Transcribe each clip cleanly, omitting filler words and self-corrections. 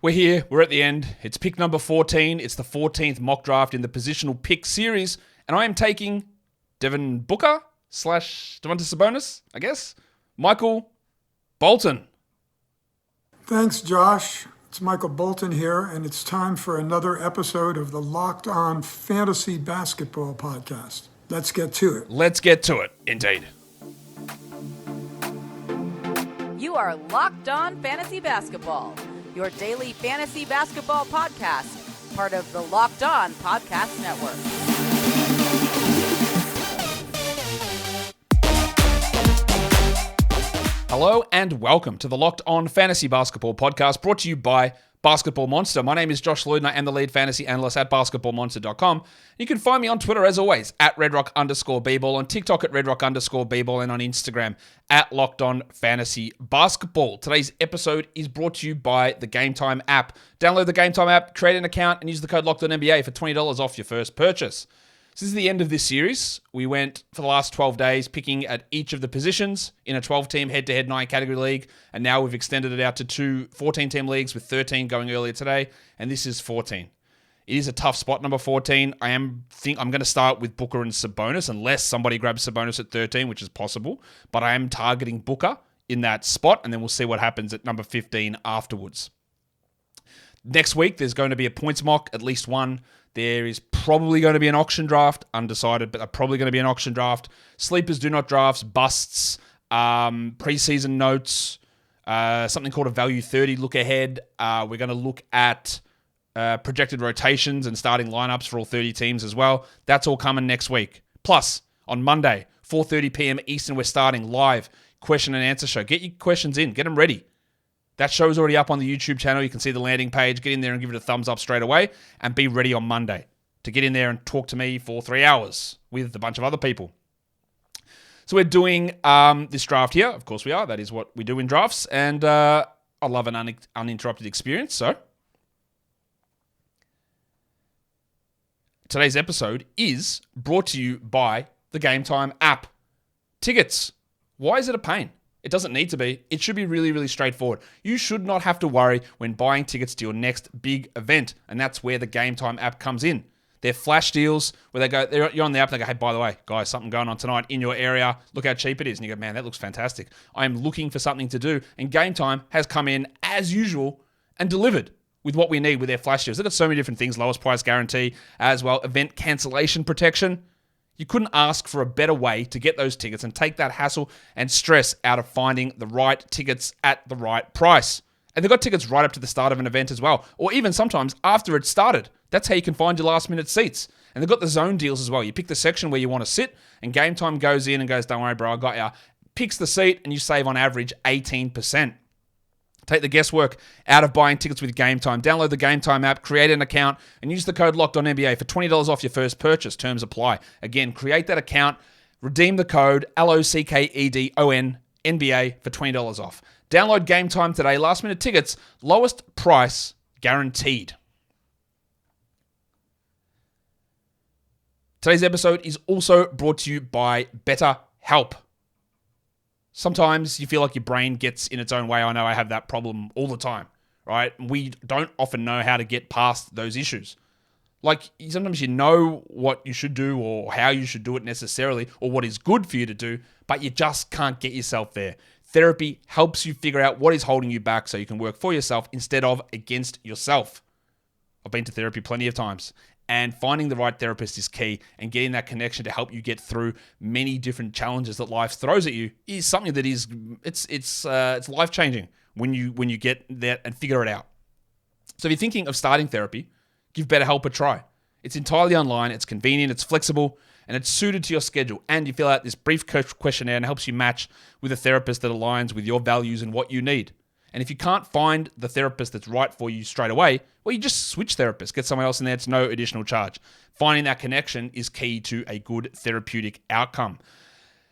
We're here. We're at the end. It's pick number 14. It's the 14th mock draft in the positional pick series. And I am taking Devin Booker / Domantas Sabonis, I guess. Michael Bolton. Thanks, Josh. It's Michael Bolton here, and it's time for another episode of the Locked On Fantasy Basketball Podcast. Let's get to it. Let's get to it, indeed. You are Locked On Fantasy Basketball, your daily fantasy basketball podcast, part of the Locked On Podcast Network. Hello and welcome to the Locked On Fantasy Basketball Podcast, brought to you by Basketball Monster. My name is Josh Lloyd and I am the lead fantasy analyst at basketballmonster.com. You can find me on Twitter as always at redrock_bball, on TikTok at redrock_bball, and on Instagram at Locked On Fantasy Basketball. Today's episode is brought to you by the Game Time app. Download the Game Time app, create an account, and use the code LOCKEDONNBA for $20 off your first purchase. This is the end of this series. We went for the last 12 days picking at each of the positions in a 12-team head-to-head 9-category league, and now we've extended it out to two 14-team leagues with 13 going earlier today, and this is 14. It is a tough spot, number 14. I'm going to start with Booker and Sabonis, unless somebody grabs Sabonis at 13, which is possible, but I am targeting Booker in that spot, and then we'll see what happens at number 15 afterwards. Next week, there's going to be a points mock, at least one. There is probably going to be an auction draft, undecided, but probably going to be an auction draft. Sleepers, do not drafts, busts, preseason notes, something called a value 30 look ahead. We're going to look at projected rotations and starting lineups for all 30 teams as well. That's all coming next week. Plus, on Monday, 4:30 p.m. Eastern, we're starting live question and answer show. Get your questions in. Get them ready. That show's already up on the YouTube channel. You can see the landing page. Get in there and give it a thumbs up straight away and be ready on Monday to get in there and talk to me for 3 hours with a bunch of other people. So we're doing this draft here. Of course we are. That is what we do in drafts. And I love an uninterrupted experience. So today's episode is brought to you by the Game Time app. Tickets. Why is it a pain? It doesn't need to be. It should be really, really straightforward. You should not have to worry when buying tickets to your next big event, and that's where the Game Time app comes in. They're flash deals where you're on the app and they go, hey, by the way, guys, something going on tonight in your area. Look how cheap it is. And you go, man, that looks fantastic. I am looking for something to do. And Game Time has come in as usual and delivered with what we need with their flash deals. They've got so many different things, lowest price guarantee as well, event cancellation protection. You couldn't ask for a better way to get those tickets and take that hassle and stress out of finding the right tickets at the right price. And they've got tickets right up to the start of an event as well, or even sometimes after it's started. That's how you can find your last minute seats. And they've got the zone deals as well. You pick the section where you want to sit, and Game Time goes in and goes, don't worry, bro, I got you. Picks the seat, and you save on average 18%. Take the guesswork out of buying tickets with Game Time. Download the Game Time app, create an account, and use the code LOCKEDONNBA for $20 off your first purchase. Terms apply. Again, create that account, redeem the code LOCKEDONNBA for $20 off. Download Game Time today. Last minute tickets, lowest price guaranteed. Today's episode is also brought to you by BetterHelp. Sometimes you feel like your brain gets in its own way. I know I have that problem all the time, right? We don't often know how to get past those issues. Like, sometimes you know what you should do or how you should do it necessarily, or what is good for you to do, but you just can't get yourself there. Therapy helps you figure out what is holding you back so you can work for yourself instead of against yourself. I've been to therapy plenty of times. And finding the right therapist is key, and getting that connection to help you get through many different challenges that life throws at you is something that is it's life-changing when you get there and figure it out. So if you're thinking of starting therapy, give BetterHelp a try. It's entirely online, it's convenient, it's flexible, and it's suited to your schedule. And you fill out this brief questionnaire and it helps you match with a therapist that aligns with your values and what you need. And if you can't find the therapist that's right for you straight away, well, you just switch therapists, get someone else in there. It's no additional charge. Finding that connection is key to a good therapeutic outcome.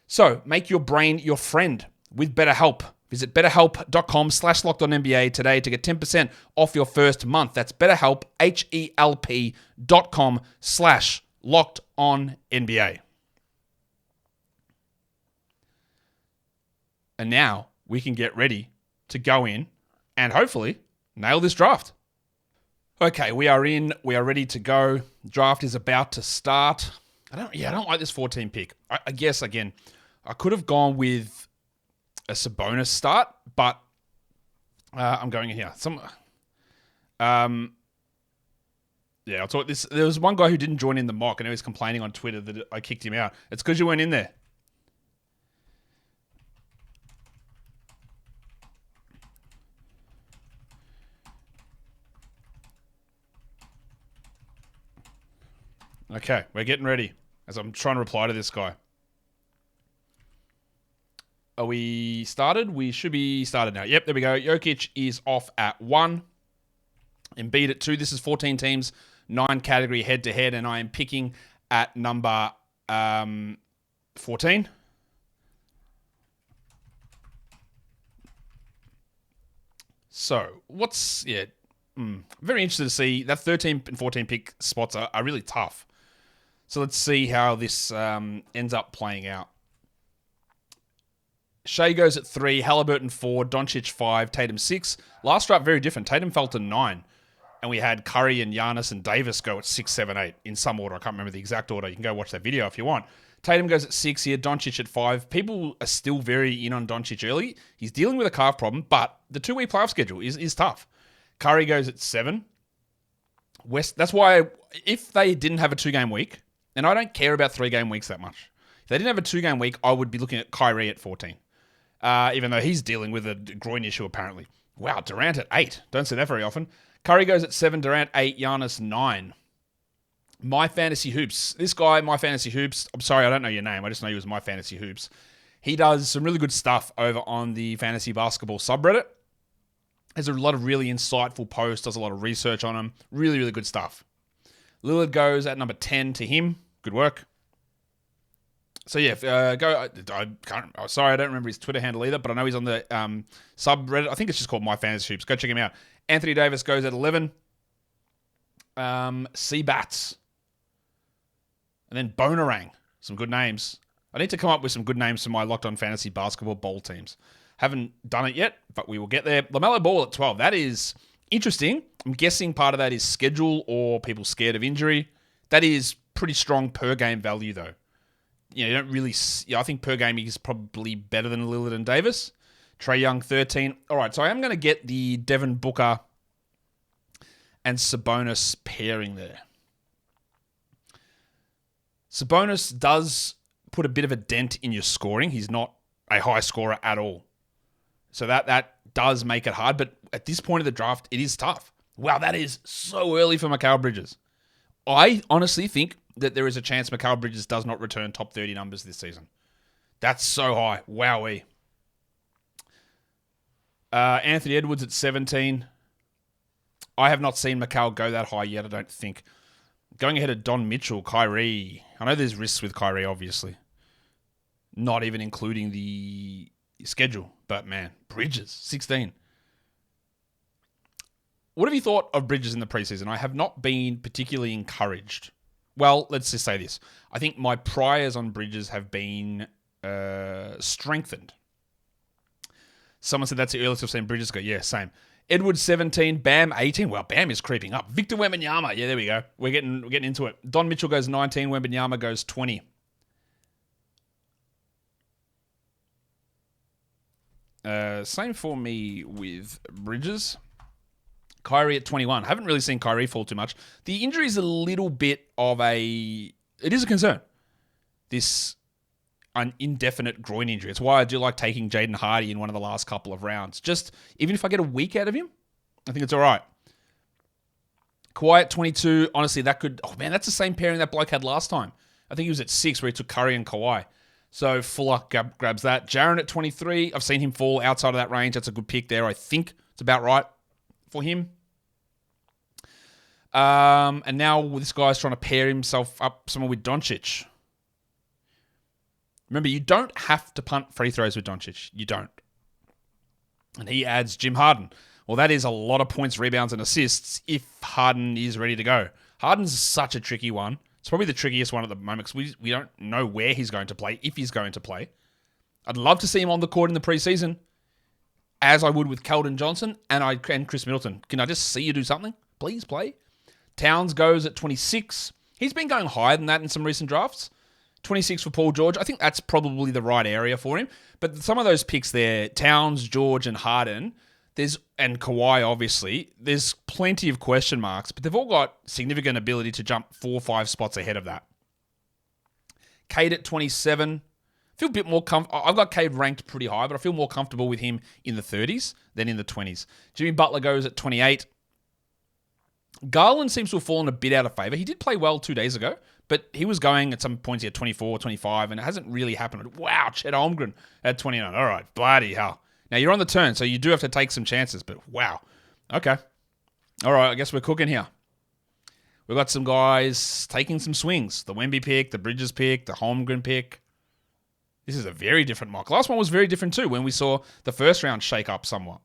So make your brain your friend with BetterHelp. Visit betterhelp.com/lockedonnba today to get 10% off your first month. That's BetterHelp, HELP.com/lockedonnba. And now we can get ready to go in and hopefully nail this draft. Okay, we are in. We are ready to go. Draft is about to start. I don't like this 14 pick. I guess, again, I could have gone with a Sabonis start, but I'm going in here. Yeah, I'll talk this. There was one guy who didn't join in the mock, and he was complaining on Twitter that I kicked him out. It's because you weren't in there. Okay, we're getting ready as I'm trying to reply to this guy. Are we started? We should be started now. Yep, there we go. Jokic is off at 1. Embiid at 2. This is 14 teams, 9 category head-to-head, and I am picking at number 14. So, very interested to see. That 13 and 14 pick spots are really tough. So let's see how this ends up playing out. Shea goes at 3, Halliburton 4, Doncic 5, Tatum 6. Last draft, very different. Tatum fell to 9. And we had Curry and Giannis and Davis go at 6, 7, 8 in some order. I can't remember the exact order. You can go watch that video if you want. Tatum goes at 6 here, Doncic at 5. People are still very in on Doncic early. He's dealing with a calf problem, but the 2-week playoff schedule is tough. Curry goes at 7. That's why if they didn't have a 2-game week, and I don't care about 3-game weeks that much. If they didn't have a 2-game week, I would be looking at Kyrie at 14. Even though he's dealing with a groin issue apparently. Wow, Durant at 8. Don't see that very often. Curry goes at 7, Durant 8, Giannis 9. My Fantasy Hoops. This guy, My Fantasy Hoops, I'm sorry, I don't know your name. I just know you as My Fantasy Hoops. He does some really good stuff over on the fantasy basketball subreddit. Has a lot of really insightful posts, does a lot of research on them. Really, really good stuff. Lillard goes at number 10 to him. Good work. So yeah, sorry, I don't remember his Twitter handle either, but I know he's on the subreddit. I think it's just called My Fantasy Hoops. Go check him out. Anthony Davis goes at 11. C-Bats. And then Bonarang. Some good names. I need to come up with some good names for my Locked On Fantasy Basketball Bowl teams. Haven't done it yet, but we will get there. LaMelo Ball at 12. That is interesting. I'm guessing part of that is schedule or people scared of injury. That is pretty strong per game value, though. You don't really... I think per game is probably better than Lillard and Davis. Trae Young, 13. All right, so I am going to get the Devin Booker and Sabonis pairing there. Sabonis does put a bit of a dent in your scoring. He's not a high scorer at all. So that does make it hard. But at this point of the draft, it is tough. Wow, that is so early for Mikal Bridges. I honestly think that there is a chance Mikal Bridges does not return top 30 numbers this season. That's so high. Wowee. Anthony Edwards at 17. I have not seen Mikal go that high yet, I don't think. Going ahead of Don Mitchell, Kyrie. I know there's risks with Kyrie, obviously. Not even including the schedule. But man, Bridges, 16. What have you thought of Bridges in the preseason? I have not been particularly encouraged. Well, let's just say this. I think my priors on Bridges have been strengthened. Someone said that's the earliest I've seen Bridges go. Yeah, same. Edwards 17, Bam 18. Well, Bam is creeping up. Victor Wembanyama. Yeah, there we go. We're getting into it. Don Mitchell goes 19. Wembanyama goes 20. Same for me with Bridges. Kyrie at 21. I haven't really seen Kyrie fall too much. The injury is a little bit of it is a concern. An indefinite groin injury. It's why I do like taking Jaden Hardy in one of the last couple of rounds. Just, even if I get a week out of him, I think it's all right. Kawhi at 22. Honestly, that's the same pairing that bloke had last time. I think he was at 6 where he took Curry and Kawhi. So Fuller grabs that. Jaren at 23. I've seen him fall outside of that range. That's a good pick there. I think it's about right for him. And now this guy's trying to pair himself up somewhere with Doncic. Remember, you don't have to punt free throws with Doncic. You don't. And he adds Jim Harden. Well, that is a lot of points, rebounds, and assists if Harden is ready to go. Harden's such a tricky one. It's probably the trickiest one at the moment because we don't know where he's going to play, if he's going to play. I'd love to see him on the court in the preseason. as I would with Keldon Johnson and Chris Middleton. Can I just see you do something? Please play. Towns goes at 26. He's been going higher than that in some recent drafts. 26 for Paul George. I think that's probably the right area for him. But some of those picks there, Towns, George, and Harden, and Kawhi, obviously, there's plenty of question marks, but they've all got significant ability to jump 4 or 5 spots ahead of that. Cade at 27. Feel a bit more I've got Cade ranked pretty high, but I feel more comfortable with him in the 30s than in the 20s. Jimmy Butler goes at 28. Garland seems to have fallen a bit out of favor. He did play well 2 days ago, but he was going at some points, he had 24, 25, and it hasn't really happened. Wow, Chet Holmgren at 29. All right, bloody hell. Now, you're on the turn, so you do have to take some chances, but wow. Okay. All right, I guess we're cooking here. We've got some guys taking some swings. The Wemby pick, the Bridges pick, the Holmgren pick. This is a very different mock. Last one was very different too, when we saw the first round shake up somewhat.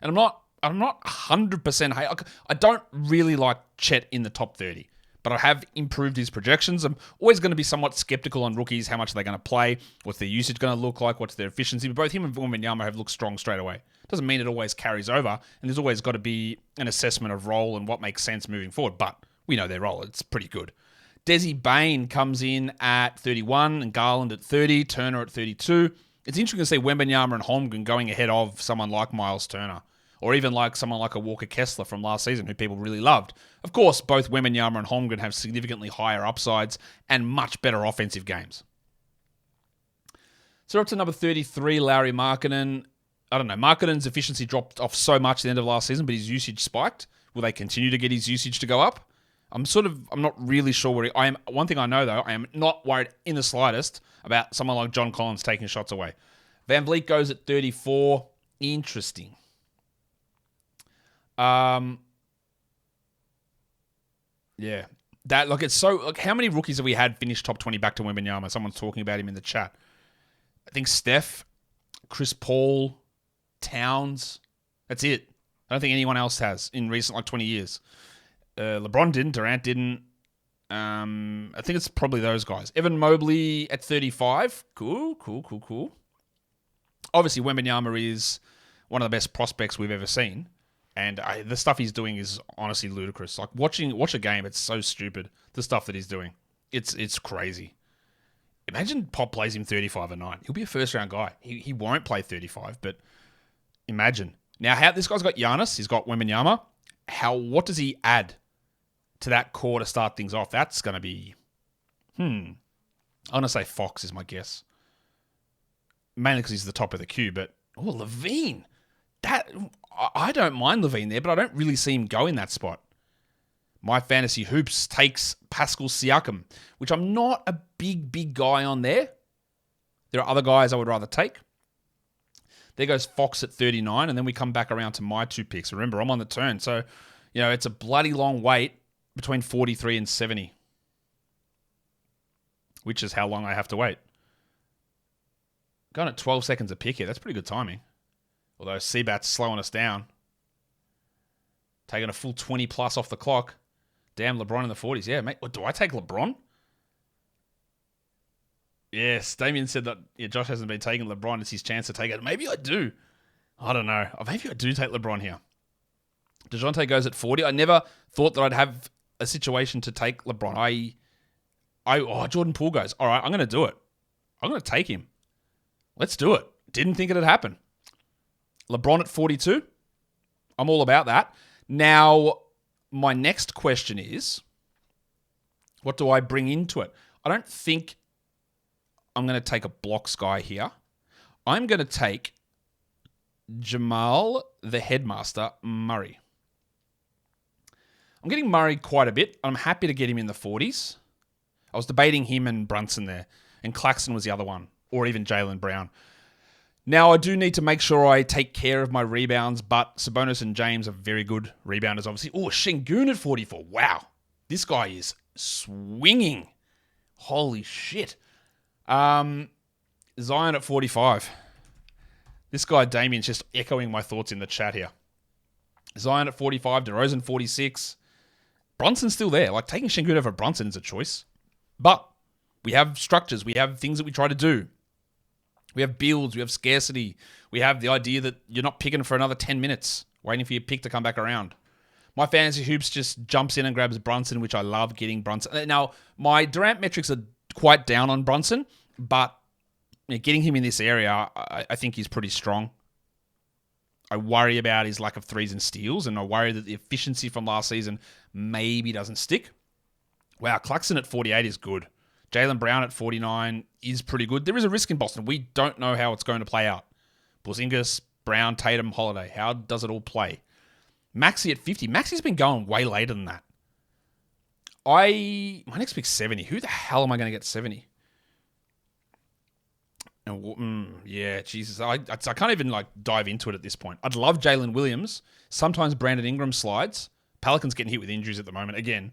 And I'm not 100% I don't really like Chet in the top 30, but I have improved his projections. I'm always going to be somewhat skeptical on rookies. How much are they going to play? What's their usage going to look like? What's their efficiency? But both him and Wembanyama have looked strong straight away. Doesn't mean it always carries over, and there's always got to be an assessment of role and what makes sense moving forward. But we know their role. It's pretty good. Desi Bain comes in at 31 and Garland at 30, Turner at 32. It's interesting to see Wembanyama and Holmgren going ahead of someone like Miles Turner, or even like someone like a Walker Kessler from last season, who people really loved. Of course, both Wembanyama and Holmgren have significantly higher upsides and much better offensive games. So we're up to number 33, Lauri Markkanen. I don't know, Markkanen's efficiency dropped off so much at the end of last season, but his usage spiked. Will they continue to get his usage to go up? I'm not really sure where I am. One thing I know, though, I am not worried in the slightest about someone like John Collins taking shots away. Van Vliet goes at 34. Interesting. Yeah. It's so, how many rookies have we had finish top 20 back to Wembanyama? Someone's talking about him in the chat. I think Steph, Chris Paul, Towns. That's it. I don't think anyone else has in recent 20 years. LeBron didn't. Durant didn't. I think it's probably those guys. Evan Mobley at 35. Cool. Obviously, Wembanyama is one of the best prospects we've ever seen. And the stuff he's doing is honestly ludicrous. Like, watch a game, it's so stupid. The stuff that he's doing. It's crazy. Imagine Pop plays him 35 a night. He'll be a first-round guy. He won't play 35, but imagine. Now, how this guy's got Giannis, he's got Wembanyama. What does he add to that core to start things off? That's going to be... I'm going to say Fox is my guess. Mainly because he's the top of the queue, but... Oh, Levine. I don't mind Levine there, but I don't really see him go in that spot. My Fantasy Hoops takes Pascal Siakam, which I'm not a big guy on there. There are other guys I would rather take. There goes Fox at 39, and then we come back around to my 2 picks. Remember, I'm on the turn, so it's a bloody long wait between 43 and 70, which is how long I have to wait. Going at 12 seconds a pick here. That's pretty good timing. Although Seabat's slowing us down. Taking a full 20 plus off the clock. Damn, LeBron in the 40s. Yeah, mate. Do I take LeBron? Yes, Damien said that Josh hasn't been taking LeBron. It's his chance to take it. Maybe I do. I don't know. Maybe I do take LeBron here. DeJounte goes at 40. I never thought that I'd have a situation to take LeBron. Jordan Poole goes. All right, I'm going to do it. I'm going to take him. Let's do it. Didn't think it'd happen. LeBron at 42. I'm all about that. Now, my next question is, what do I bring into it? I don't think I'm going to take a blocks guy here. I'm going to take Jamal, the headmaster, Murray. I'm getting Murray quite a bit. I'm happy to get him in the 40s. I was debating him and Brunson there, and Claxton was the other one, or even Jaylen Brown. Now, I do need to make sure I take care of my rebounds, but Sabonis and James are very good rebounders, obviously. Oh, Şengün at 44. Wow. This guy is swinging. Holy shit. Zion at 45. This guy, Damien's just echoing my thoughts in the chat here. Zion at 45. DeRozan 46. Brunson's still there. Like, taking Şengün over Brunson is a choice. But we have structures. We have things that we try to do. We have builds, we have scarcity. We have the idea that you're not picking for another 10 minutes, waiting for your pick to come back around. My fantasy hoops just jumps in and grabs Brunson, which I love getting Brunson. Now, my Durant metrics are quite down on Brunson, but getting him in this area, I think he's pretty strong. I worry about his lack of threes and steals, and I worry that the efficiency from last season maybe doesn't stick. Wow, Claxton at 48 is good. Jaylen Brown at 49 is pretty good. There is a risk in Boston. We don't know how it's going to play out. Porzingis, Brown, Tatum, Holiday. How does it all play? Maxey at 50. Maxey's been going way later than that. My next pick's 70. Who the hell am I going to get 70? Yeah, Jesus. I can't even dive into it at this point. I'd love Jalen Williams. Sometimes Brandon Ingram slides. Pelicans getting hit with injuries at the moment. Again,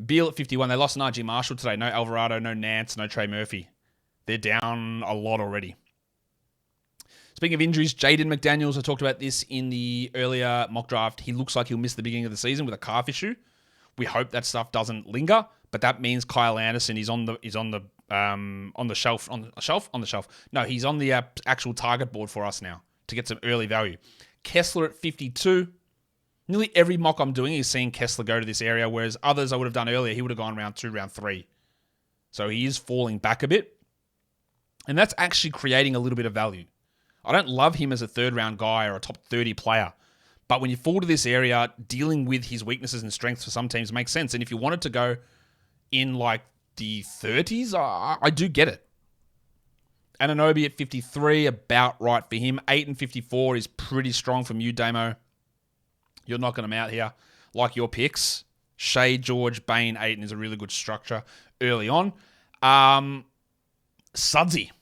Beal at 51. They lost R.J. Marshall today. No Alvarado, no Nance, no Trey Murphy. They're down a lot already. Speaking of injuries, Jaden McDaniels, I talked about this in the earlier mock draft. He looks like he'll miss the beginning of the season with a calf issue. We hope that stuff doesn't linger, but that means Kyle Anderson is on the shelf. No, he's on the actual target board for us now to get some early value. Kessler at 52. Nearly every mock I'm doing is seeing Kessler go to this area, whereas others I would have done earlier, he would have gone round 2, round 3. So he is falling back a bit. And that's actually creating a little bit of value. I don't love him as a third-round guy or a top 30 player. But when you fall to this area, dealing with his weaknesses and strengths for some teams makes sense. And if you wanted to go in the 30s, I do get it. Anunoby at 53, about right for him. 8 and 54 is pretty strong from you, Damo. You're knocking them out here. Like your picks. Shea, George, Bain, Ayton is a really good structure early on. Sudsy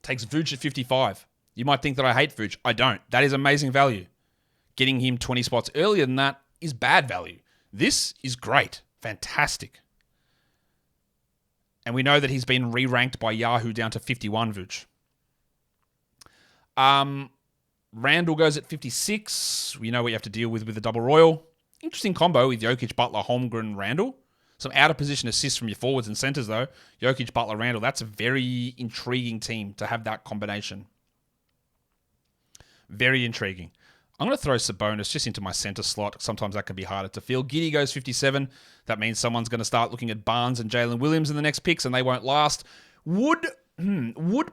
takes Vooch at 55. You might think that I hate Vooch. I don't. That is amazing value. Getting him 20 spots earlier than that is bad value. This is great. Fantastic. And we know that he's been re-ranked by Yahoo down to 51, Vooch. Randall goes at 56. We know what you have to deal with the double royal. Interesting combo with Jokic, Butler, Holmgren, Randall. Some out-of-position assists from your forwards and centers, though. Jokic, Butler, Randall. That's a very intriguing team to have that combination. Very intriguing. I'm going to throw Sabonis just into my center slot. Sometimes that can be harder to fill. Giddey goes 57. That means someone's going to start looking at Barnes and Jalen Williams in the next picks, and they won't last. Would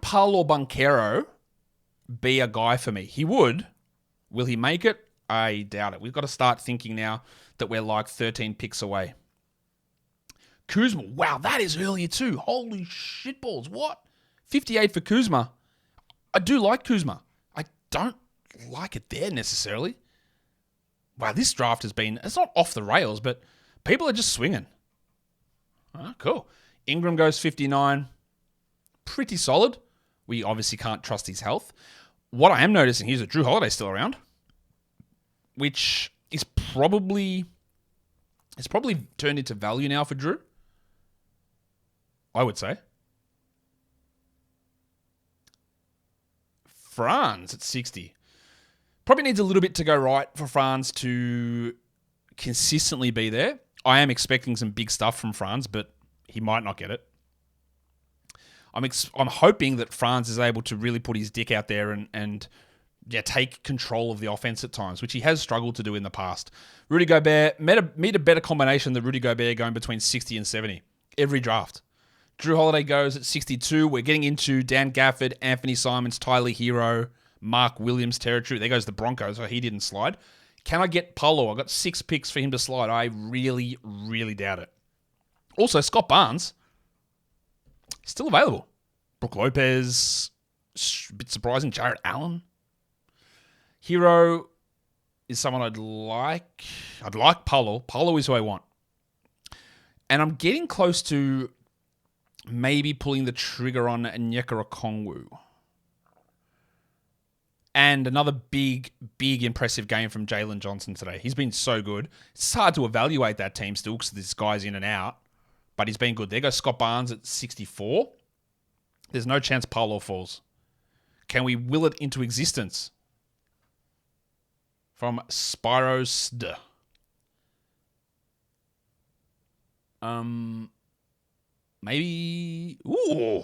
Paolo Banchero be a guy for me? He would. Will he make it? I doubt it. We've got to start thinking now that we're 13 picks away. Kuzma. Wow, that is earlier too. Holy shitballs. What? 58 for Kuzma. I do like Kuzma. I don't like it there necessarily. Wow, this draft has been, it's not off the rails, but people are just swinging. Oh, cool. Ingram goes 59. Pretty solid. We obviously can't trust his health. What I am noticing here is that Drew Holiday's still around, which is probably turned into value now for Drew, I would say. Franz at 60. Probably needs a little bit to go right for Franz to consistently be there. I am expecting some big stuff from Franz, but he might not get it. I'm hoping that Franz is able to really put his dick out there and take control of the offense at times, which he has struggled to do in the past. Rudy Gobert, meet a better combination than Rudy Gobert going between 60 and 70 every draft. Drew Holiday goes at 62. We're getting into Dan Gafford, Anthony Simons, Tyler Hero, Mark Williams territory. There goes the Broncos, so he didn't slide. Can I get Polo? I got 6 picks for him to slide. I really, really doubt it. Also, Scott Barnes, still available. Brook Lopez, a bit surprising. Jarrett Allen. Hero is someone I'd like. I'd like Polo. Polo is who I want. And I'm getting close to maybe pulling the trigger on Onyeka Okongwu. And another big, big impressive game from Jalen Johnson today. He's been so good. It's hard to evaluate that team still because this guy's in and out. But he's been good. There goes Scott Barnes at 64. There's no chance Polo falls. Can we will it into existence? From Spirosd. Maybe. Ooh.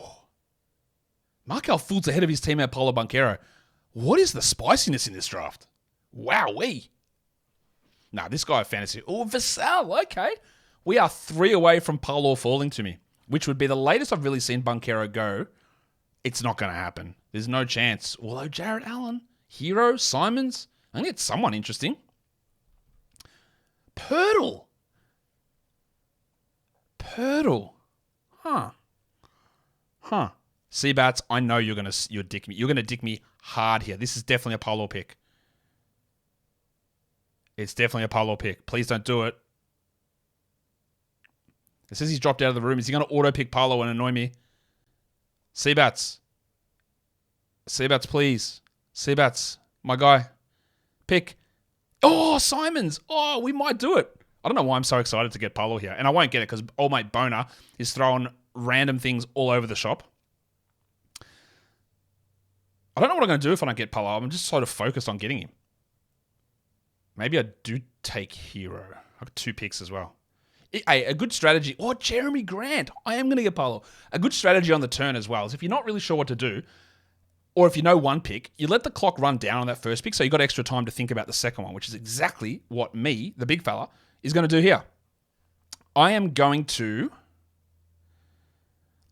Markel Fultz ahead of his teammate Paulo Banchero. What is the spiciness in this draft? Wowee. Nah, this guy fantasy. Oh, Vassell. Okay. We are 3 away from Paulo falling to me, which would be the latest I've really seen Banchero go. It's not going to happen. There's no chance. Although Jarrett Allen, Hero, Simons, I think it's someone interesting. Pirtle. Huh. Seabats, I know you're dick me. You're gonna dick me hard here. This is definitely a Paulo pick. It's definitely a Paulo pick. Please don't do it. It says he's dropped out of the room. Is he gonna auto pick Paulo and annoy me? Seabats, please. Seabats, my guy. Pick. Oh, Simons. Oh, we might do it. I don't know why I'm so excited to get Paulo here. And I won't get it because old mate Boner is throwing random things all over the shop. I don't know what I'm going to do if I don't get Paulo. I'm just sort of focused on getting him. Maybe I do take Hero. I've got 2 picks as well. A good strategy. Oh, Jeremy Grant. I am going to get Paulo. A good strategy on the turn as well is if you're not really sure what to do, or if you know one pick, you let the clock run down on that first pick so you've got extra time to think about the second one, which is exactly what me, the big fella, is going to do here. I am going to...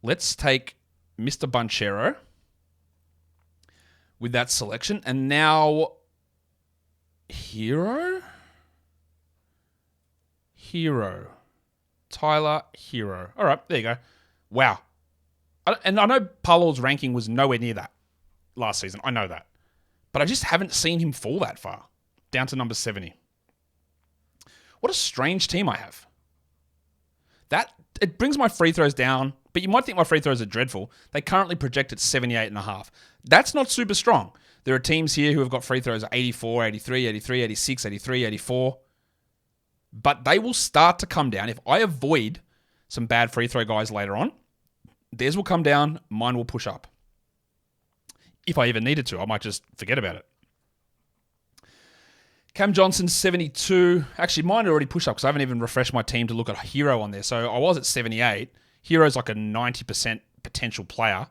Let's take Mr. Banchero with that selection. And now... Hero. Tyler Hero. All right, there you go. Wow. And I know Paulo's ranking was nowhere near that last season. I know that. But I just haven't seen him fall that far. Down to number 70. What a strange team I have. It brings my free throws down, but you might think my free throws are dreadful. They currently project at 78.5. That's not super strong. There are teams here who have got free throws at 84, 83, 83, 86, 83, 84. But they will start to come down. If I avoid some bad free throw guys later on, theirs will come down, mine will push up. If I even needed to, I might just forget about it. Cam Johnson, 72. Actually, mine already pushed up because I haven't even refreshed my team to look at Hero on there. So I was at 78. Hero's like a 90% potential player.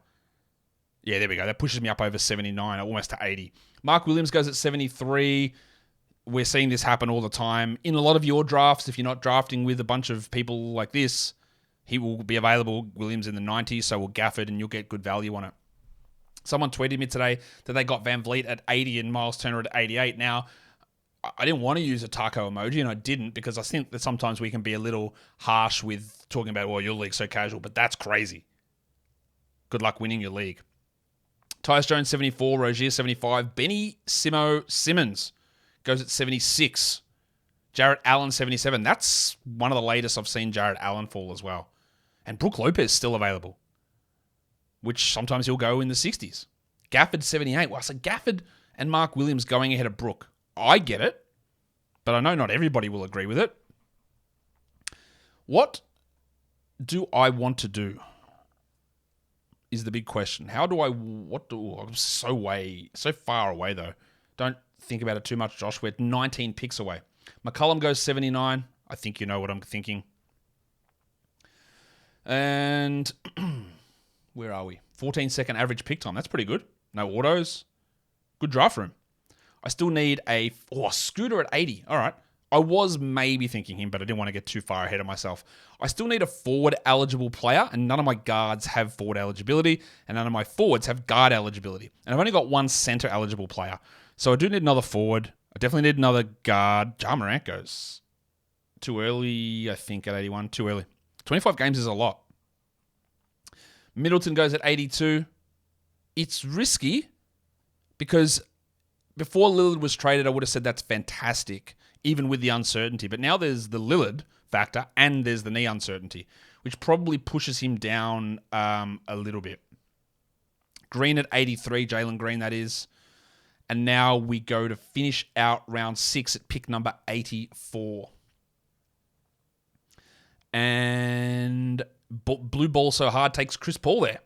Yeah, there we go. That pushes me up over 79, almost to 80. Mark Williams goes at 73. We're seeing this happen all the time. In a lot of your drafts, if you're not drafting with a bunch of people like this, he will be available. Williams in the 90s, so will Gafford, and you'll get good value on it. Someone tweeted me today that they got Van Vliet at 80 and Miles Turner at 88. Now, I didn't want to use a taco emoji, and I didn't because I think that sometimes we can be a little harsh with talking about, well, your league's so casual, but that's crazy. Good luck winning your league. Tyus Jones, 74. Rozier, 75. Benny Simmons goes at 76. Jarrett Allen, 77. That's one of the latest I've seen Jarrett Allen fall as well. And Brook Lopez still available, which sometimes he'll go in the 60s. Gafford, 78. Well, so Gafford and Mark Williams going ahead of Brook. I get it, but I know not everybody will agree with it. What do I want to do is the big question. I'm so far away though. Don't think about it too much, Josh. We're 19 picks away. McCollum goes 79. I think you know what I'm thinking. And where are we? 14-second average pick time. That's pretty good. No autos. Good draft room. I still need a Scooter at 80. All right. I was maybe thinking him, but I didn't want to get too far ahead of myself. I still need a forward eligible player, and none of my guards have forward eligibility, and none of my forwards have guard eligibility. And I've only got one center eligible player. So I do need another forward. I definitely need another guard. Ja Morant goes too early, I think, at 81. Too early. 25 games is a lot. Middleton goes at 82. It's risky because before Lillard was traded, I would have said that's fantastic, even with the uncertainty. But now there's the Lillard factor and there's the knee uncertainty, which probably pushes him down a little bit. Green at 83, Jalen Green, that is. And now we go to finish out round 6 at pick number 84. And Blue Ball So Hard takes Chris Paul there.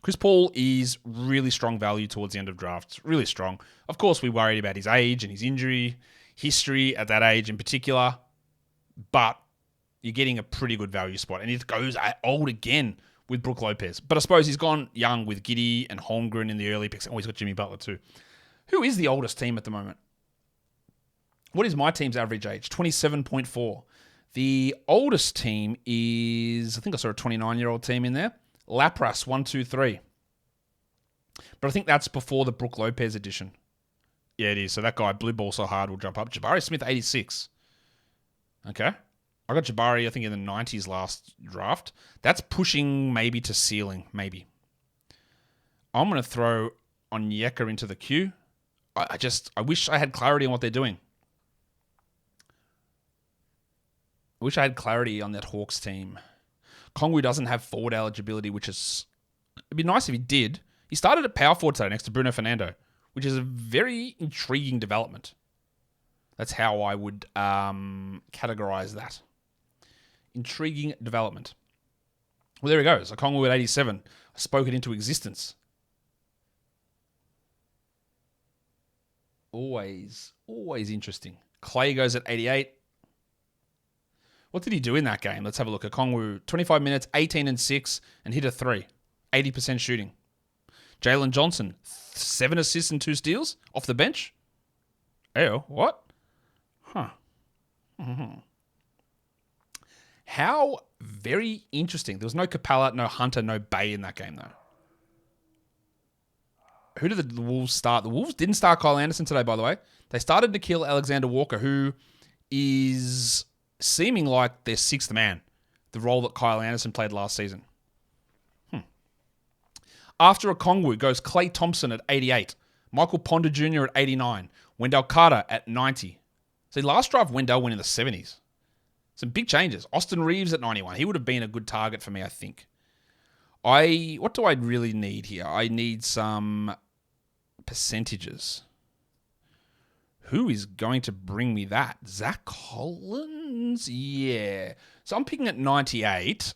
Chris Paul is really strong value towards the end of drafts. Really strong. Of course, we worried about his age and his injury history at that age in particular. But you're getting a pretty good value spot. And it goes old again with Brook Lopez. But I suppose he's gone young with Giddey and Holmgren in the early picks. Oh, he's got Jimmy Butler too. Who is the oldest team at the moment? What is my team's average age? 27.4. The oldest team is, I think I saw a 29-year-old team in there. Lapras, 123. But I think that's before the Brook Lopez edition. Yeah, it is. So that guy, blue ball so hard, will jump up. Jabari Smith, 86. Okay. I got Jabari, I think, in the 90s last draft. That's pushing maybe to ceiling, maybe. I'm going to throw Onyeka into the queue. I wish I had clarity on what they're doing. I wish I had clarity on that Hawks team. Kongwu doesn't have forward eligibility, which is... It'd be nice if he did. He started at power forward today next to Bruno Fernando, which is a very intriguing development. That's how I would categorize that. Intriguing development. Well, there he goes. Okongwu at 87. I spoke it into existence. Always interesting. Clay goes at 88. What did he do in that game? Let's have a look. Okongwu, 25 minutes, 18 and 6, and hit a 3. 80% shooting. Jalen Johnson, 7 assists and 2 steals off the bench. Ew, what? Huh. Mm-hmm. How very interesting. There was no Capella, no Hunter, no Bay in that game, though. Who did the Wolves start? The Wolves didn't start Kyle Anderson today, by the way. They started Nickeil Alexander-Walker, who is seeming like their sixth man, the role that Kyle Anderson played last season. After Okongwu goes Klay Thompson at 88, Michael Ponder Jr. at 89, Wendell Carter at 90. See, last draft, Wendell went in the 70s. Some big changes. Austin Reeves at 91. He would have been a good target for me, I think. What do I really need here? I need some percentages. Who is going to bring me that? Zach Collins? Yeah. So I'm picking at 98.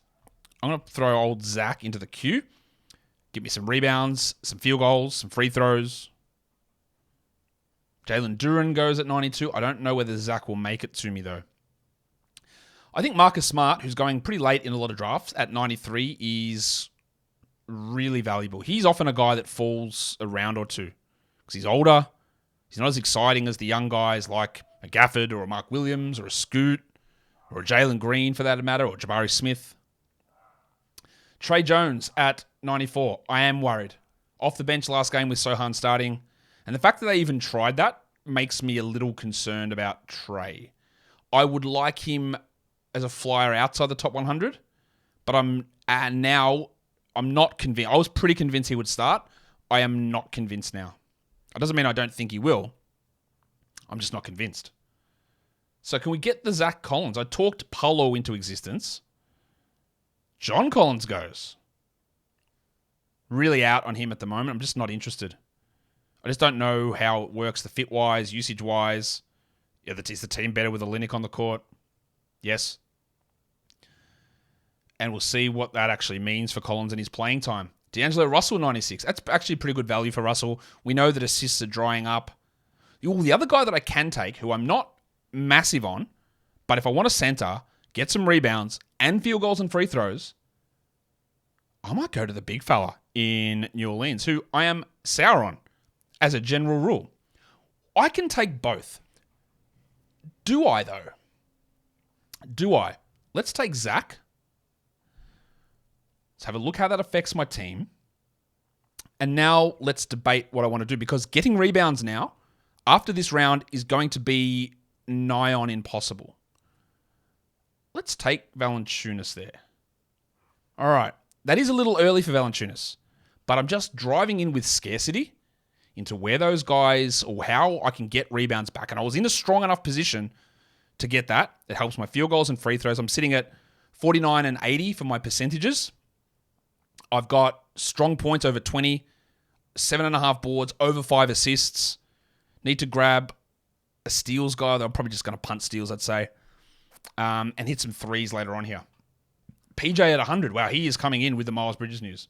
I'm going to throw old Zach into the queue. Give me some rebounds, some field goals, some free throws. Jalen Duren goes at 92. I don't know whether Zach will make it to me, though. I think Marcus Smart, who's going pretty late in a lot of drafts, at 93 is really valuable. He's often a guy that falls a round or two because he's older. He's not as exciting as the young guys like a Gafford or a Mark Williams or a Scoot or a Jalen Green, for that matter, or Jabari Smith. Trey Jones at 94. I am worried. Off the bench last game with Sohan starting. And the fact that they even tried that makes me a little concerned about Trey. I would like him as a flyer outside the top 100, but I'm not convinced. I was pretty convinced he would start. I am not convinced now. It doesn't mean I don't think he will. I'm just not convinced. So can we get the Zach Collins? I talked Polo into existence. John Collins goes. Really out on him at the moment. I'm just not interested. I just don't know how it works, the fit-wise, usage-wise. Yeah, is the team better with a Olynyk on the court? Yes. And we'll see what that actually means for Collins and his playing time. D'Angelo Russell, 96. That's actually pretty good value for Russell. We know that assists are drying up. The other guy that I can take, who I'm not massive on, but if I want a center, get some rebounds and field goals and free throws, I might go to the big fella in New Orleans, who I am sour on as a general rule. I can take both. Do I, though? Do I? Let's take Zach. Let's have a look how that affects my team. And now let's debate what I want to do, because getting rebounds now, after this round, is going to be nigh on impossible. Let's take Valanciunas there. All right. That is a little early for Valanciunas, but I'm just driving in with scarcity into where those guys, or how I can get rebounds back. And I was in a strong enough position to get that. It helps my field goals and free throws. I'm sitting at 49 and 80 for my percentages. I've got strong points over 20, 7.5 boards, over 5 assists. Need to grab a steals guy. I'm probably just going to punt steals, I'd say. And hit some threes later on here. PJ at 100. Wow, he is coming in with the Miles Bridges news.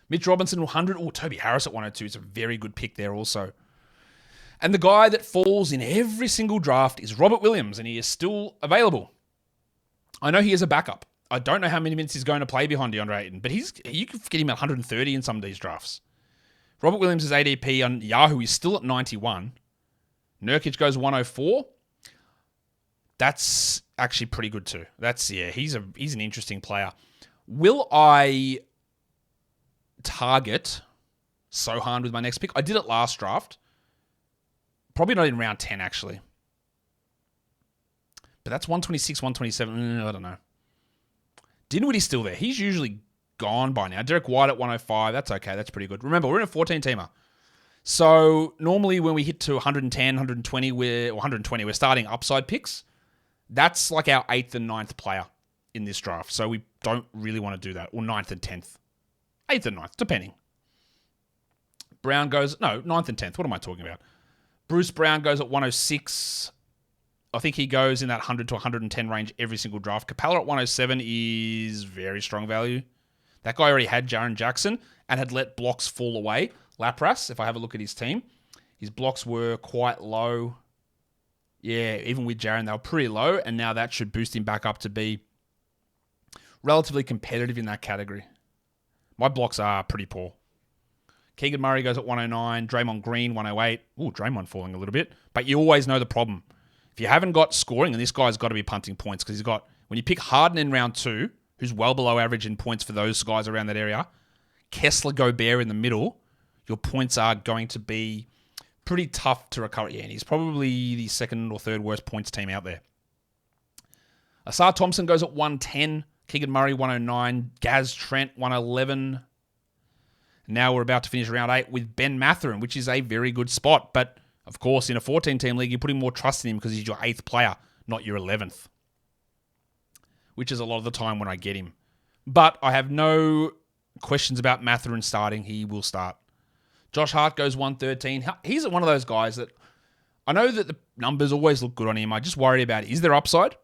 Mitch Robinson, 100. Oh, Toby Harris at 102 is a very good pick there also. And the guy that falls in every single draft is Robert Williams, and he is still available. I know he is a backup, I don't know how many minutes he's going to play behind DeAndre Ayton, but you could get him at 130 in some of these drafts. Robert Williams' ADP on Yahoo is still at 91. Nurkic goes 104. That's actually pretty good too. He's an interesting player. Will I target Sohan with my next pick? I did it last draft. Probably not in round 10, actually. But that's 126, 127. I don't know. Dinwiddie's still there. He's usually gone by now. Derek White at 105. That's okay. That's pretty good. Remember, we're in a 14-teamer. So normally when we hit to 110, 120, we're starting upside picks. That's like our 8th and 9th player in this draft. So we don't really want to do that. Or 9th and 10th. 8th and 9th, depending. Brown goes... No, 9th and 10th. What am I talking about? Bruce Brown goes at 106. I think he goes in that 100 to 110 range every single draft. Capella at 107 is very strong value. That guy already had Jaren Jackson and had let blocks fall away. Lapras, if I have a look at his team, his blocks were quite low. Yeah, even with Jaren, they were pretty low, and now that should boost him back up to be relatively competitive in that category. My blocks are pretty poor. Keegan Murray goes at 109. Draymond Green, 108. Ooh, Draymond falling a little bit. But you always know the problem. If you haven't got scoring, and this guy's got to be punting points because he's got, when you pick Harden in round 2, who's well below average in points for those guys around that area, Kessler, Gobert in the middle, your points are going to be pretty tough to recover. Yeah, and he's probably the 2nd or 3rd worst points team out there. Asar Thompson goes at 110. Keegan Murray, 109. Gaz Trent, 111. Now we're about to finish round 8 with Ben Mathurin, which is a very good spot. But, of course, in a 14-team league, you're putting more trust in him because he's your 8th player, not your 11th. Which is a lot of the time when I get him. But I have no questions about Mathurin starting. He will start. Josh Hart goes 113. He's one of those guys that I know that the numbers always look good on him. I just worry about, is there upside?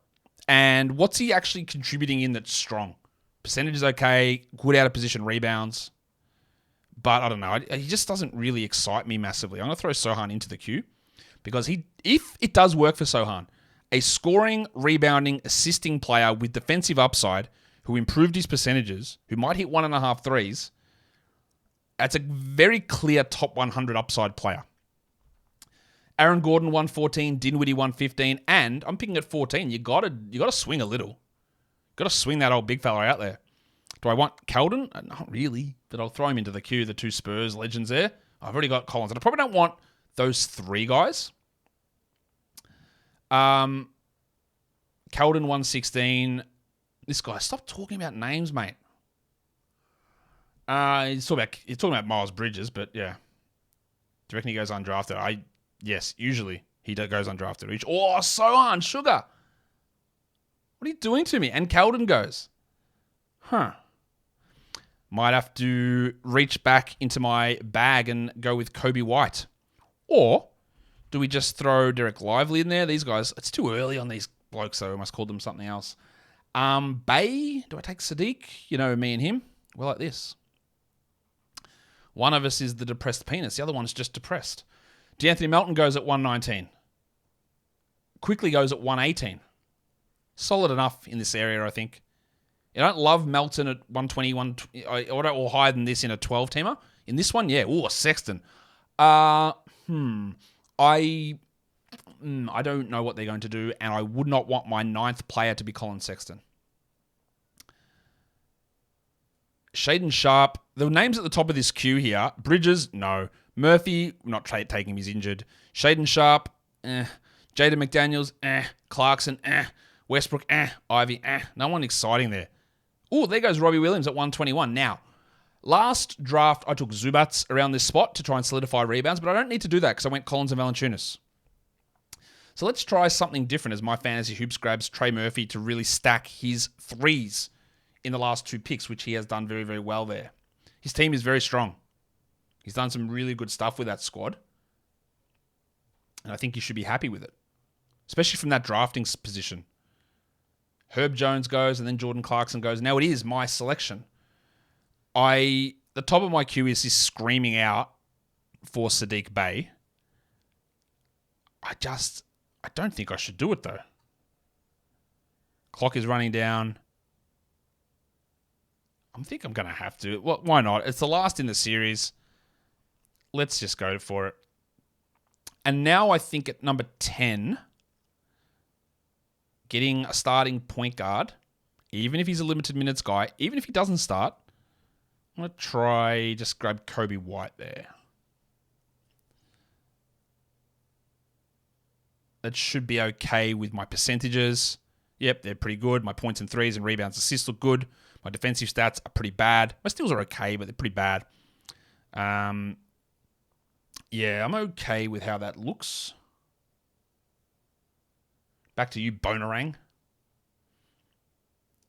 And what's he actually contributing in that's strong? Percentage is okay. Good out of position rebounds. But I don't know. He just doesn't really excite me massively. I'm going to throw Sohan into the queue because if it does work for Sohan, a scoring, rebounding, assisting player with defensive upside who improved his percentages, who might hit 1.5 threes, that's a very clear top 100 upside player. Aaron Gordon 114, Dinwiddie 115, and I'm picking at 14. You got to swing a little. Got to swing that old big fella out there. Do I want Keldon? Not really, but I'll throw him into the queue. The 2 Spurs legends there. I've already got Collins, and I probably don't want those 3 guys. Keldon 116. This guy, stop talking about names, mate. He's talking about Miles Bridges, but yeah. Do you reckon he goes undrafted? Yes, usually he goes undrafted. Sohan, sugar. What are you doing to me? And Keldon goes. Might have to reach back into my bag and go with Kobe White. Or do we just throw Derek Lively in there? These guys, it's too early on these blokes, so I must call them something else. Bay, do I take Sadiq? You know, me and him. We're like this. One of us is the depressed penis. The other one's just depressed. DeAnthony Melton goes at 119. Quickly goes at 118. Solid enough in this area, I think. I don't love Melton at 121 or higher than this in a 12-teamer. In this one, yeah. Ooh, a Sexton. I don't know what they're going to do, and I would not want my 9th player to be Colin Sexton. Shaden Sharp. The names at the top of this queue here. Bridges, no. Murphy, not taking him, he's injured. Shaden Sharp, Jaden McDaniels, Clarkson, Westbrook, Ivy, No one exciting there. Oh, there goes Robbie Williams at 121. Now, last draft, I took Zubats around this spot to try and solidify rebounds, but I don't need to do that because I went Collins and Valanciunas. So let's try something different as my fantasy hoops grabs Trey Murphy to really stack his threes in the last 2 picks, which he has done very, very well there. His team is very strong. He's done some really good stuff with that squad. And I think you should be happy with it, especially from that drafting position. Herb Jones goes, and then Jordan Clarkson goes. Now it is my selection. The top of my queue is screaming out for Sadiq Bey. I don't think I should do it, though. Clock is running down. I think I'm going to have to. Well, why not? It's the last in the series. Let's just go for it. And now I think at number 10, getting a starting point guard, even if he's a limited minutes guy, even if he doesn't start, I'm going to try just grab Kobe White there. That should be okay with my percentages. Yep, they're pretty good. My points and threes and rebounds assists look good. My defensive stats are pretty bad. My steals are okay, but they're pretty bad. Yeah, I'm okay with how that looks. Back to you, Bonerang.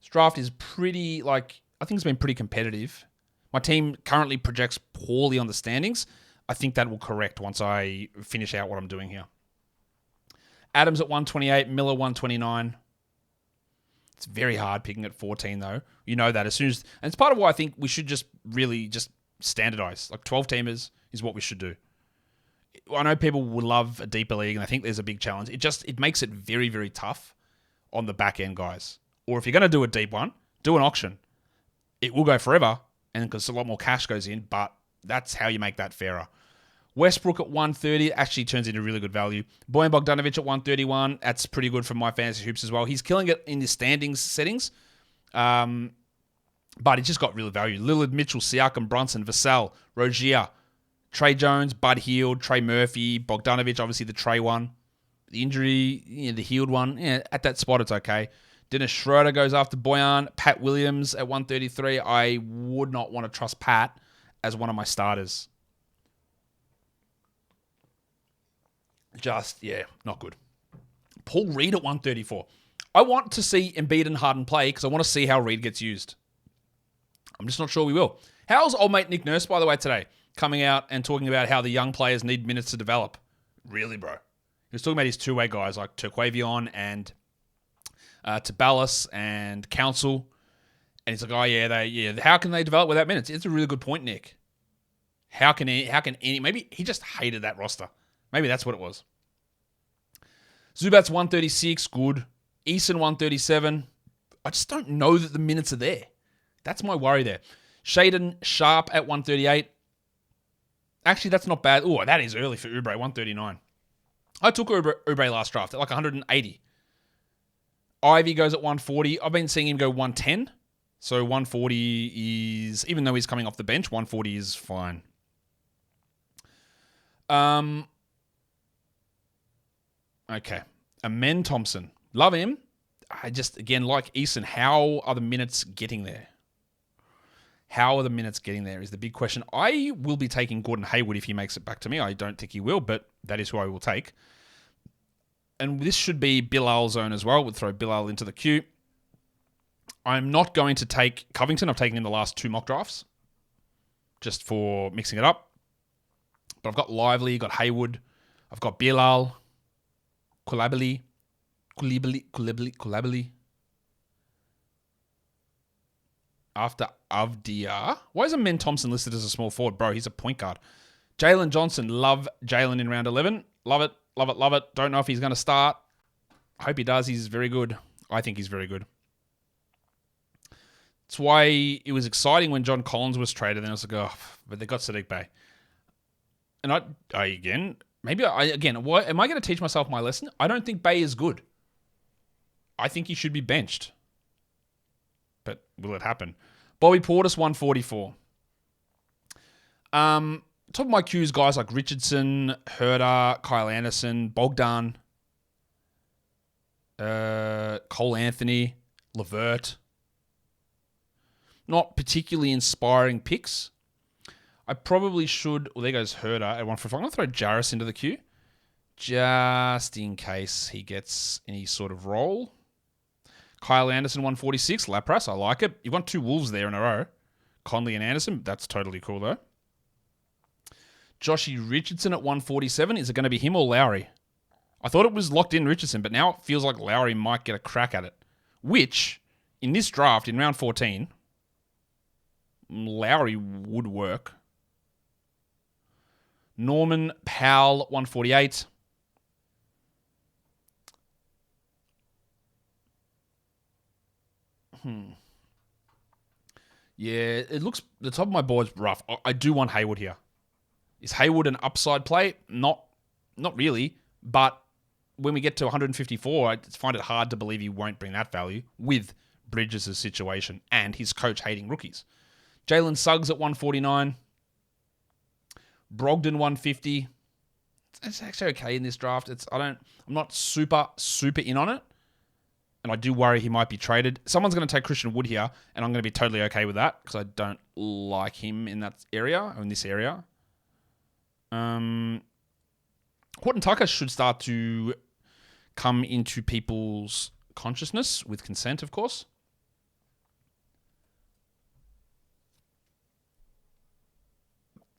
This draft is pretty, I think it's been pretty competitive. My team currently projects poorly on the standings. I think that will correct once I finish out what I'm doing here. Adams at 128, Miller 129. It's very hard picking at 14, though. You know that as soon as... And it's part of why I think we should just really just standardize. 12-teamers is what we should do. I know people would love a deeper league, and I think there's a big challenge. It makes it very, very tough on the back-end guys. Or if you're going to do a deep one, do an auction. It will go forever, and because a lot more cash goes in, but that's how you make that fairer. Westbrook at 130 actually turns into really good value. Bojan Bogdanovic at 131, that's pretty good for my fantasy hoops as well. He's killing it in his standings settings, but he just got real value. Lillard, Mitchell, Siakam, Brunson, Vassell, Rozier, Trey Jones, Bud Hield, Trey Murphy, Bogdanovic, obviously the Trey one. The injury, the Hield one, at that spot it's okay. Dennis Schroeder goes after Bojan. Pat Williams at 133. I would not want to trust Pat as one of my starters. Not good. Paul Reed at 134. I want to see Embiid and Harden play because I want to see how Reed gets used. I'm just not sure we will. How's old mate Nick Nurse, by the way, today? Coming out and talking about how the young players need minutes to develop. Really, bro? He was talking about his two-way guys like Turquavion and Tabalis and Council. And he's like, how can they develop without minutes? It's a really good point, Nick. How can any... Maybe he just hated that roster. Maybe that's what it was. Zubats 136, good. Eason 137. I just don't know that the minutes are there. That's my worry there. Shaden Sharp at 138. Actually, that's not bad. Oh, that is early for Oubre, 139. I took Oubre last draft at 180. Ivy goes at 140. I've been seeing him go 110. So 140 is, even though he's coming off the bench, 140 is fine. Okay. Amen Thompson. Love him. I just, again, like Eason, how are the minutes getting there? How are the minutes getting there is the big question. I will be taking Gordon Hayward if he makes it back to me. I don't think he will, but that is who I will take. And this should be Bilal zone as well. We'll throw Bilal into the queue. I'm not going to take Covington. I've taken him the last two mock drafts just for mixing it up. But I've got Lively, got Hayward. I've got Bilal, Koulibaly. After Avdia. Why is Amen Thompson listed as a small forward? Bro, he's a point guard. Jalen Johnson. Love Jalen in round 11. Love it, love it, love it. Don't know if he's going to start. Hope he does. He's very good. I think he's very good. That's why it was exciting when John Collins was traded. Then I was like, but they got Sadiq Bey. And am I going to teach myself my lesson? I don't think Bey is good. I think he should be benched. But will it happen? Bobby Portis, 144. Top of my queues, guys like Richardson, Herter, Kyle Anderson, Bogdan, Cole Anthony, Levert. Not particularly inspiring picks. I probably should... Well, there goes Herter at 145. I'm going to throw Jarris into the queue. Just in case he gets any sort of role. Kyle Anderson, 146. Lapras, I like it. You've got two Wolves there in a row. Conley and Anderson. That's totally cool, though. Joshy Richardson at 147. Is it going to be him or Lowry? I thought it was locked in Richardson, but now it feels like Lowry might get a crack at it. Which, in this draft, in round 14, Lowry would work. Norman Powell, 148. Yeah, it looks, the top of my board's rough. I do want Hayward here. Is Hayward an upside play? Not really, but when we get to 154, I find it hard to believe he won't bring that value with Bridges' situation and his coach hating rookies. Jalen Suggs at 149. Brogdon 150. It's actually okay in this draft. I'm not super in on it. And I do worry he might be traded. Someone's going to take Christian Wood here, and I'm going to be totally okay with that because I don't like him in that area, or in this area. Horton Tucker should start to come into people's consciousness with consent, of course.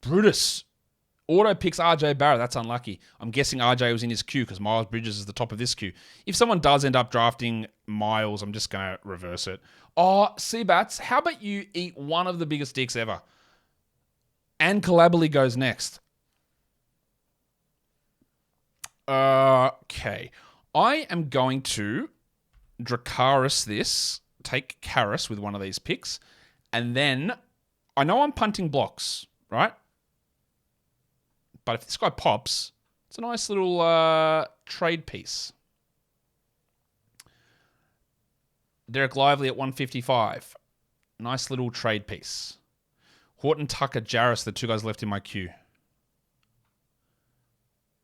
Brutus auto picks RJ Barrett. That's unlucky. I'm guessing RJ was in his queue because Miles Bridges is the top of this queue. If someone does end up drafting Miles, I'm just going to reverse it. Oh, Seabats, how about you eat one of the biggest dicks ever? And Calabally goes next. Okay. I am going to Dracarys this, take Karras with one of these picks, and then I know I'm punting blocks, right? But if this guy pops, it's a nice little trade piece. Derek Lively at 155. Nice little trade piece. Horton Tucker, Jarris, the two guys left in my queue.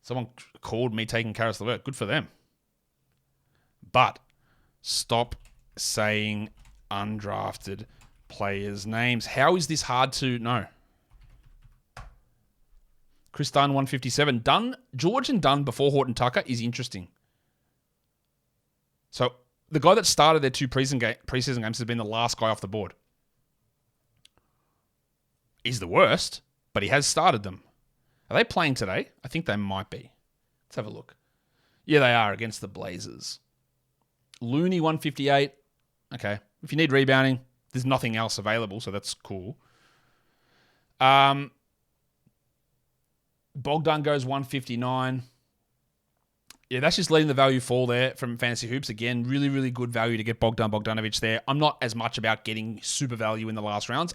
Someone called me taking Caris LeVert. Good for them. But stop saying undrafted players' names. How is this hard to know? Chris Dunn, 157. Dunn, George and Dunn before Horton Tucker is interesting. So the guy that started their two preseason games has been the last guy off the board. He's the worst, but he has started them. Are they playing today? I think they might be. Let's have a look. Yeah, they are against the Blazers. Looney, 158. Okay. If you need rebounding, there's nothing else available, so that's cool. Bogdan goes 159. Yeah, that's just letting the value fall there from Fantasy Hoops. Again, really, really good value to get Bogdanovic there. I'm not as much about getting super value in the last rounds.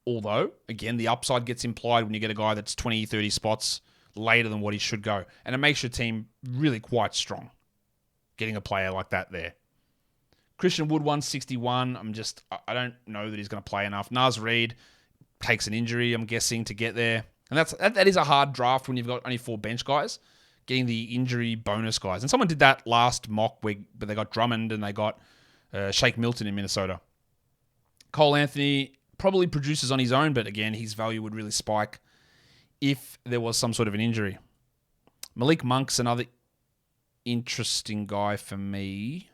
Although, again, the upside gets implied when you get a guy that's 20, 30 spots later than what he should go. And it makes your team really quite strong, getting a player like that there. Christian Wood, 161. I don't know that he's going to play enough. Naz Reid takes an injury, I'm guessing, to get there. And that is a hard draft when you've got only 4 bench guys, getting the injury bonus guys. And someone did that last mock week, but they got Drummond and they got Shake Milton in Minnesota. Cole Anthony probably produces on his own, but again, his value would really spike if there was some sort of an injury. Malik Monk's another interesting guy for me,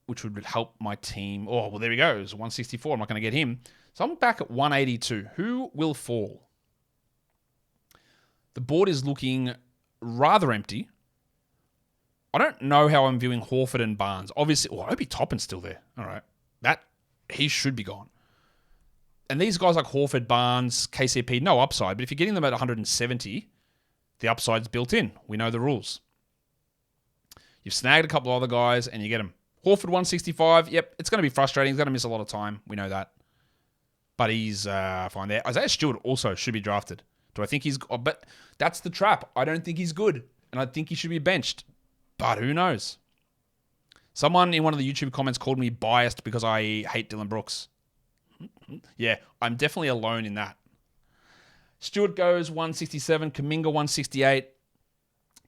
which would help my team. Oh, well, there he goes. 164. I'm not going to get him. So I'm back at 182. Who will fall? The board is looking rather empty. I don't know how I'm viewing Horford and Barnes. Obviously, Obi Toppin's still there. All right. He should be gone. And these guys like Horford, Barnes, KCP, no upside. But if you're getting them at 170, the upside's built in. We know the rules. You've snagged a couple of other guys and you get them. Horford, 165. Yep, it's going to be frustrating. He's going to miss a lot of time. We know that. But he's fine there. Isaiah Stewart also should be drafted. Do I think he's... But that's the trap. I don't think he's good. And I think he should be benched. But who knows? Someone in one of the YouTube comments called me biased because I hate Dylan Brooks. Yeah, I'm definitely alone in that. Stewart goes 167. Kuminga 168.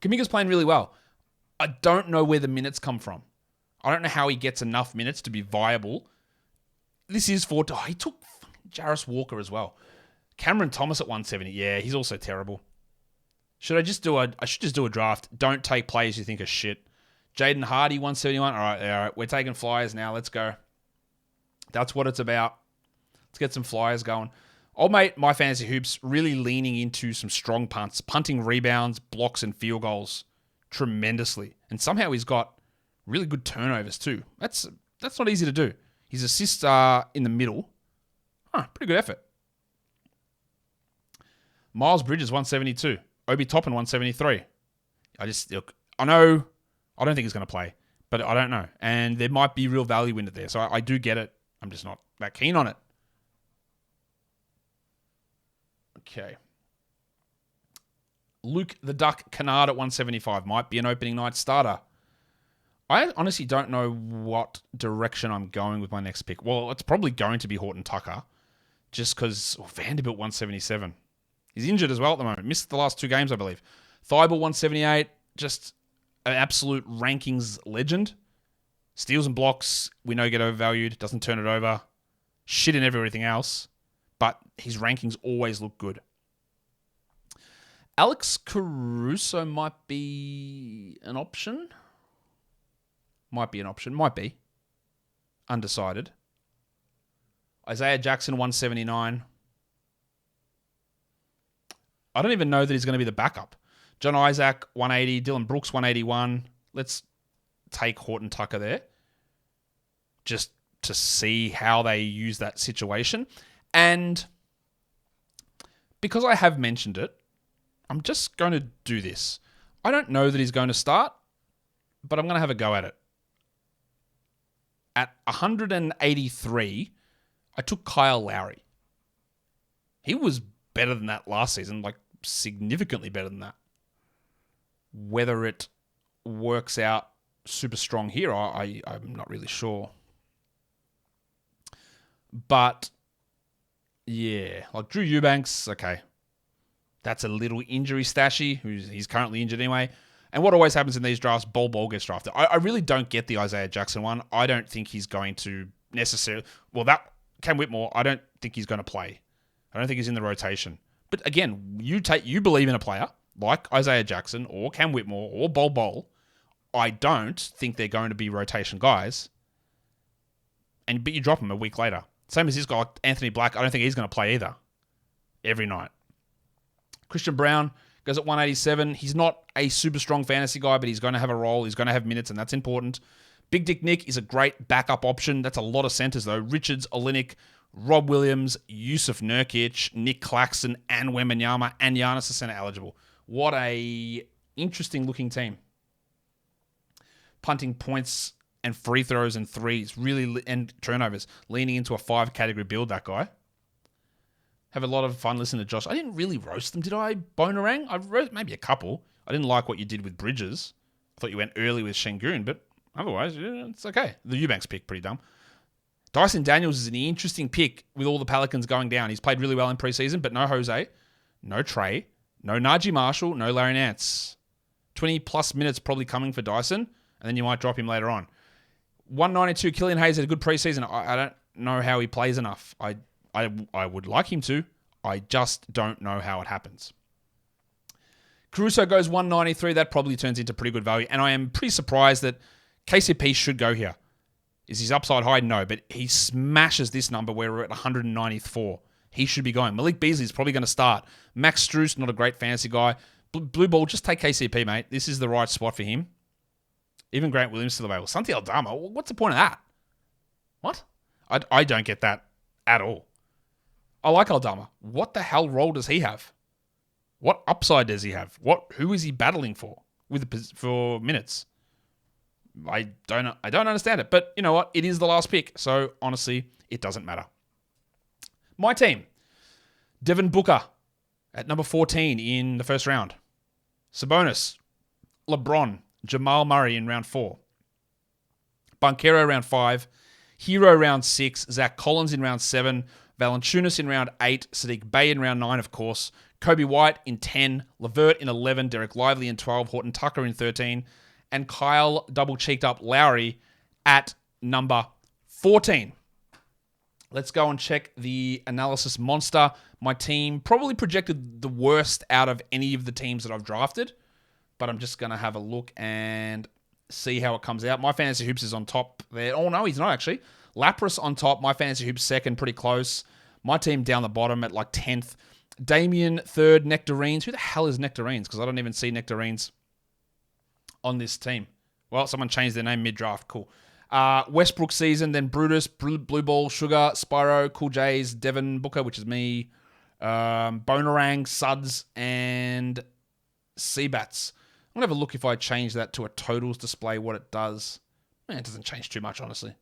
Kuminga's playing really well. I don't know where the minutes come from. I don't know how he gets enough minutes to be viable. This is for... Oh, he took Jarris Walker as well. Cameron Thomas at 170. Yeah, he's also terrible. I should just do a draft. Don't take players you think are shit. Jaden Hardy, 171. All right. We're taking flyers now. Let's go. That's what it's about. Let's get some flyers going. Old mate, My Fantasy Hoops, really leaning into some strong punts, punting rebounds, blocks, and field goals tremendously. And somehow he's got really good turnovers too. That's not easy to do. His assists are in the middle. Pretty good effort. Miles Bridges, 172. Obi Toppin, 173. I don't think he's going to play, but I don't know. And there might be real value in it there. So I do get it. I'm just not that keen on it. Okay. Luke the Duck Kennard at 175 might be an opening night starter. I honestly don't know what direction I'm going with my next pick. Well, it's probably going to be Horton Tucker, just because Vanderbilt 177. He's injured as well at the moment. Missed the last 2 games, I believe. Thibault 178, just an absolute rankings legend. Steals and blocks, we know get overvalued. Doesn't turn it over. Shit in everything else. But his rankings always look good. Alex Caruso might be an option. Might be. Undecided. Isaiah Jackson, 179. I don't even know that he's going to be the backup. John Isaac, 180. Dylan Brooks, 181. Let's take Horton Tucker there. Just to see how they use that situation. And because I have mentioned it, I'm just going to do this. I don't know that he's going to start, but I'm going to have a go at it. At 183, I took Kyle Lowry. He was better than that last season, like significantly better than that. Whether it works out super strong here, I'm not really sure. But, yeah, like Drew Eubanks, okay. That's a little injury stashy. He's currently injured anyway. And what always happens in these drafts, Bol gets drafted. I really don't get the Isaiah Jackson one. I don't think he's going to necessarily... Well, that Cam Whitmore, I don't think he's going to play. I don't think he's in the rotation. But again, you believe in a player like Isaiah Jackson or Cam Whitmore or Bol. I don't think they're going to be rotation guys. But you drop them a week later. Same as this guy, Anthony Black. I don't think he's going to play either. Every night. Christian Brown goes at 187. He's not a super strong fantasy guy, but he's going to have a role. He's going to have minutes, and that's important. Big Dick Nick is a great backup option. That's a lot of centers, though. Richards, Olynyk, Rob Williams, Yusuf Nurkic, Nick Claxton, and Wembanyama, and Giannis are center eligible. What a interesting looking team. Punting points and free throws and threes, and turnovers, leaning into a 5-category build, that guy. Have a lot of fun listening to Josh. I didn't really roast them, did I, Bonarang? I roast maybe a couple. I didn't like what you did with Bridges. I thought you went early with Şengün, but otherwise, yeah, it's okay. The Eubanks pick, pretty dumb. Dyson Daniels is an interesting pick with all the Pelicans going down. He's played really well in preseason, but no Jose, no Trey, no Najee Marshall, no Larry Nance. 20-plus minutes probably coming for Dyson, and then you might drop him later on. 192, Killian Hayes had a good preseason. I don't know how he plays enough. I would like him to. I just don't know how it happens. Caruso goes 193. That probably turns into pretty good value. And I am pretty surprised that KCP should go here. Is his upside high? No, but he smashes this number where we're at 194. He should be going. Malik Beasley is probably going to start. Max Strus, not a great fantasy guy. Blue Ball, just take KCP, mate. This is the right spot for him. Even Grant Williams still available. Santi Aldama, what's the point of that? What? I don't get that at all. I like Aldama. What the hell role does he have? What upside does he have? Who is he battling for for minutes? I don't understand it. But you know what? It is the last pick. So honestly, it doesn't matter. My team. Devin Booker at number 14 in the first round. Sabonis, LeBron, Jamal Murray in round 4. Banchero round 5. Hero round 6. Zach Collins in round 7. Valanciunas in round 8. Sadiq Bey in round 9, of course. Kobe White in 10. LeVert in 11. Derek Lively in 12. Horton Tucker in 13. And Kyle double-cheeked up Lowry at number 14. Let's go and check the analysis monster. My team probably projected the worst out of any of the teams that I've drafted. But I'm just going to have a look and see how it comes out. My Fantasy Hoops is on top there. Oh, no, he's not actually. Lapras on top. My Fantasy Hoops second, pretty close. My team down the bottom at like 10th. Damien third. Nectarines. Who the hell is Nectarines? Because I don't even see Nectarines on this team. Well, someone changed their name mid-draft. Cool. Westbrook season, then Brutus, Blue Ball, Sugar, Spyro, Cool J's, Devin Booker, which is me, Bonarang, Suds, and Seabats. I'm going to have a look if I change that to a totals display, what it does. It doesn't change too much, honestly.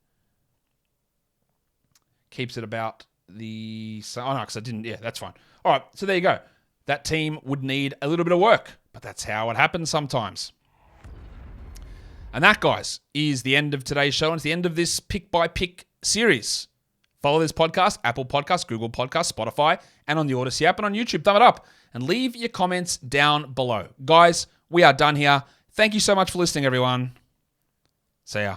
keeps it about the... Oh, no, because I didn't... Yeah, that's fine. All right, so there you go. That team would need a little bit of work, but that's how it happens sometimes. And that, guys, is the end of today's show, and it's the end of this pick-by-pick series. Follow this podcast, Apple Podcasts, Google Podcasts, Spotify, and on the Odyssey app and on YouTube. Thumb it up and leave your comments down below. Guys, we are done here. Thank you so much for listening, everyone. See ya.